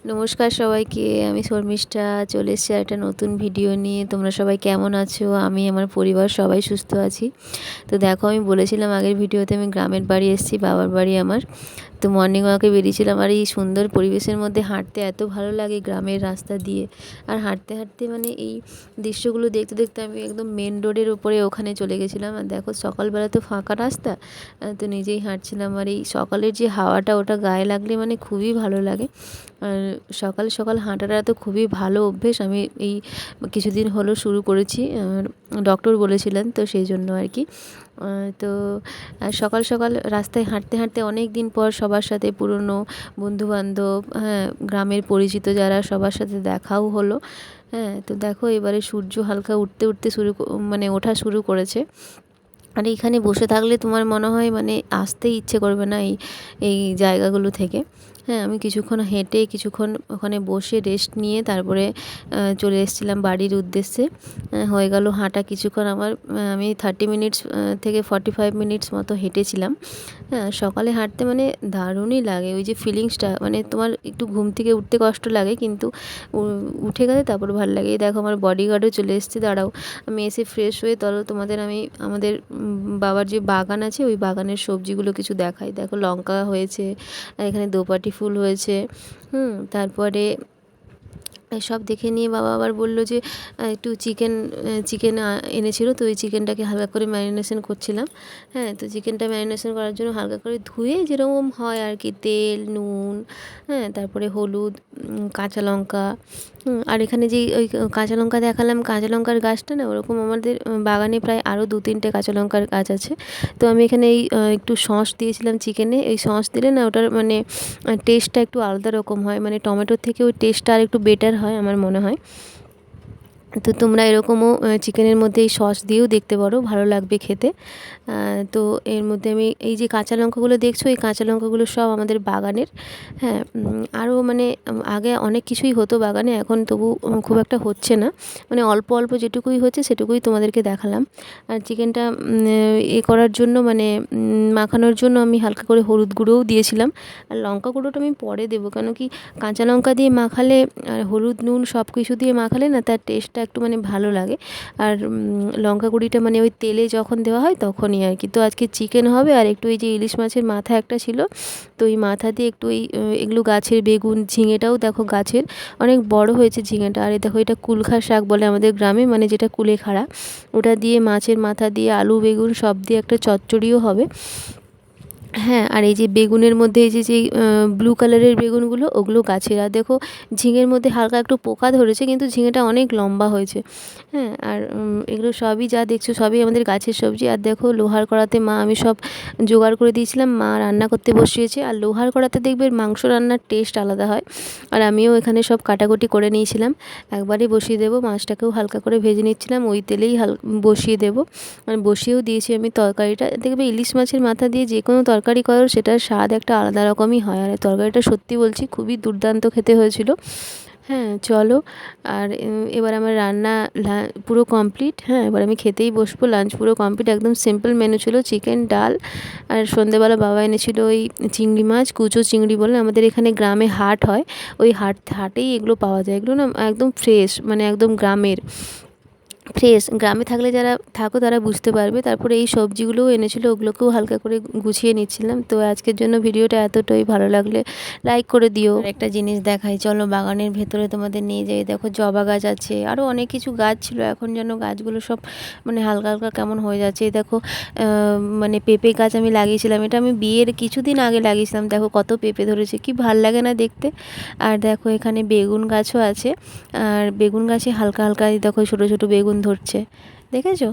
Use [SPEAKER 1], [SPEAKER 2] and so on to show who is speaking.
[SPEAKER 1] নমস্কার সবাইকে, আমি শর্মিষ্ঠা চলে এসেছি একটা নতুন ভিডিও নিয়ে। তোমরা সবাই কেমন আছো? আমি আমার পরিবার সবাই সুস্থ আছি। তো দেখো, আমি বলেছিলাম আগের ভিডিওতে আমি গ্রামের বাড়ি এসেছি, বাবার বাড়ি আমার। তো মর্নিং ওয়াকে বেরিয়েছিলাম, আর এই সুন্দর পরিবেশের মধ্যে হাঁটতে এত ভালো লাগে গ্রামের রাস্তা দিয়ে। আর হাঁটতে হাঁটতে মানে এই দৃশ্যগুলো দেখতে দেখতে আমি একদম মেন রোডের ওপরে ওখানে চলে গেছিলাম। আর দেখো, সকালবেলা তো ফাঁকা রাস্তা, তো নিজেই হাঁটছিলাম। আর এই সকালের যে হাওয়াটা, ওটা গায়ে লাগলে মানে খুবই ভালো লাগে। আর সকাল সকাল হাঁটাটা তো খুবই ভালো অভ্যেস। আমি এই কিছুদিন হলো শুরু করেছি, ডক্টর বলেছিলেন, তো সেই জন্য আর কি। তো সকাল সকাল রাস্তায় হাঁটতে হাঁটতে অনেক দিন পর সবার সাথে পুরনো বন্ধুবান্ধব, হ্যাঁ, গ্রামের পরিচিত যারা, সবার সাথে দেখাও হলো। হ্যাঁ, তো দেখো এবারে সূর্য হালকা উঠতে উঠতে মানে ওঠা শুরু করেছে। আর এইখানে বসে থাকলে তোমার মনে হয় মানে আসতেই ইচ্ছে করবে না এই এই জায়গাগুলো থেকে। হ্যাঁ, আমি কিছুক্ষণ হেঁটে কিছুক্ষণ ওখানে বসে রেস্ট নিয়ে তারপরে চলে এসেছিলাম বাড়ির উদ্দেশ্যে। হয়ে গেল হাঁটা কিছুক্ষণ আমার। আমি 30 মিনিটস থেকে 45 মিনিটস মতো হেঁটেছিলাম। হ্যাঁ, সকালে হাঁটতে মানে দারুণই লাগে। ওই যে ফিলিংসটা, মানে তোমার একটু ঘুম থেকে উঠতে কষ্ট লাগে, কিন্তু উঠে গেলে তারপর ভালো লাগে। এই দেখো, আমার বডিগার্ডও চলে এসেছে, দাঁড়াও আমি এসে ফ্রেশ হয়ে তোমাদের আমি আমাদের বাবার যে বাগান আছে, ওই বাগানের সবজিগুলো কিছু দেখাই। দেখো, লঙ্কা হয়েছে, এখানে দোপাটি ফুল হয়েছে। তারপরে সব দেখে নিয়ে বাবা আবার বলল যে একটু চিকেন এনেছিল, তো ওই চিকেনটাকে হালকা করে ম্যারিনেশন করছিলাম। হ্যাঁ, তো চিকেনটা ম্যারিনেশন করার জন্য হালকা করে ধুয়ে যেরকম হয় আর কি, তেল, নুন, হ্যাঁ, তারপরে হলুদ, কাঁচা লঙ্কা। আর এখানে যেই ওই কাঁচা লঙ্কা দেখালাম, কাঁচা লঙ্কার গাছটা না, ওরকম আমাদের বাগানে প্রায় আরও 2-3টে কাঁচা লঙ্কার গাছ আছে। তো আমি এখানে এই একটু সস দিয়েছিলাম চিকেনে। এই সস দিলে না ওটার মানে টেস্টটা একটু আলাদা রকম হয়, মানে টমেটোর থেকে ওই টেস্টটা আর একটু বেটার হয় আমার মনে হয়। তো তোমরা এরকমও চিকেনের মধ্যে এই সস দিয়েও দেখতে পারো, ভালো লাগবে খেতে। তো এর মধ্যে আমি এই যে কাঁচা লঙ্কাগুলো দেখছো, এই কাঁচা লঙ্কাগুলো সব আমাদের বাগানের। হ্যাঁ, আরও মানে আগে অনেক কিছুই হতো বাগানে, এখন তবু খুব একটা হচ্ছে না, মানে অল্প অল্প যেটুকুই হচ্ছে সেটুকুই তোমাদেরকে দেখালাম। আর চিকেনটা করার জন্য মানে মাখানোর জন্য আমি হালকা করে হলুদ গুঁড়োও দিয়েছিলাম। আর লঙ্কা গুঁড়োটা আমি পরে দেবো, কেন কি কাঁচা লঙ্কা দিয়ে মাখালে আর হলুদ নুন সব কিছু দিয়ে মাখালে না তার টেস্টটা একটু মানে ভালো লাগে। আর লঙ্কা গুঁড়িটা মানে ওই তেলে যখন দেওয়া হয় তখনই আর কি। তো আজকে চিকেন হবে, আর একটু এই যে ইলিশ মাছের মাথা একটা ছিল, তো এই মাথা দিয়ে একটু এগুলো গাছের বেগুন, ঝিঙেটাও দেখো গাছের অনেক বড় হয়েছে ঝিঙেটা। আর দেখো, এটা কুলখা শাক বলে আমাদের গ্রামে, মানে যেটা কুলেখাড়া, ওটা দিয়ে মাছের মাথা দিয়ে আলু বেগুন সব দিয়ে একটা চচ্চড়িও হবে। হ্যাঁ, আর এই যে বেগুনের মধ্যে এই যে যেই ব্লু কালারের বেগুনগুলো, ওগুলো গাছের। আর দেখো, ঝিঙের মধ্যে হালকা একটু পোকা ধরেছে, কিন্তু ঝিঙেটা অনেক লম্বা হয়েছে। হ্যাঁ, আর এগুলো সবই যা দেখছো সবই আমাদের গাছের সবজি। আর দেখো, লোহার কড়াতে আমি সব জোগাড় করে দিয়েছিলাম, মা রান্না করতে বসিয়েছে। আর লোহার কড়াতে দেখবে মাংস রান্নার টেস্ট আলাদা হয়। আর আমিও এখানে সব কাটাকুটি করে নিয়েছিলাম, একবারে বসিয়ে দেবো। মাছটাকেও হালকা করে ভেজে নিচ্ছিলাম, ওই তেলেই বসিয়ে দেবো। আর বসিয়েও দিয়েছি আমি তরকারিটা। দেখবে ইলিশ মাছের মাথা দিয়ে যে কোনো তরকারি করো, সেটার স্বাদ একটা আলাদা রকমই হয়। আর তরকারিটা সত্যি বলছি খুবই দুর্দান্ত খেতে হয়েছিল। হ্যাঁ, চলো। আর এবার আমার রান্না পুরো কমপ্লিট। হ্যাঁ, এবার আমি খেতেই বসবো। লাঞ্চ পুরো কমপ্লিট, একদম সিম্পল মেনু ছিল, চিকেন, ডাল। আর সন্ধ্যেবেলা বাবা এনেছিল ওই চিংড়ি মাছ, কুচো চিংড়ি বলে, আমাদের এখানে গ্রামে হাট হয়, ওই হাটেই এগুলো পাওয়া যায়। এগুলো না একদম ফ্রেশ, মানে একদম গ্রামের ফ্রেশ। গ্রামে থাকলে যারা থাকো তারা বুঝতে পারবে। তারপরে এই সবজিগুলোও এনেছিল, ওগুলোকেও হালকা করে গুছিয়ে নিচ্ছিলাম। তো আজকের জন্য ভিডিওটা এতটাই, ভালো লাগলে লাইক করে দিও। আর একটা জিনিস দেখাই, চলো বাগানের ভেতরে তোমাদের নিয়ে যাই। দেখো, জবা গাছ আছে, আরও অনেক কিছু গাছ ছিল, এখন যেন গাছগুলো সব মানে হালকা হালকা কেমন হয়ে যাচ্ছে। এই দেখো, মানে পেঁপে গাছ আমি লাগিয়েছিলাম, এটা আমি বিয়ের কিছুদিন আগে লাগিয়েছিলাম। দেখো কত পেঁপে ধরেছে, কি ভাল লাগে না দেখতে। আর দেখো, এখানে বেগুন গাছও আছে, আর বেগুন গাছে হালকা হালকা দেখো ছোটো ছোটো বেগুন ধরছে, দেখেছো?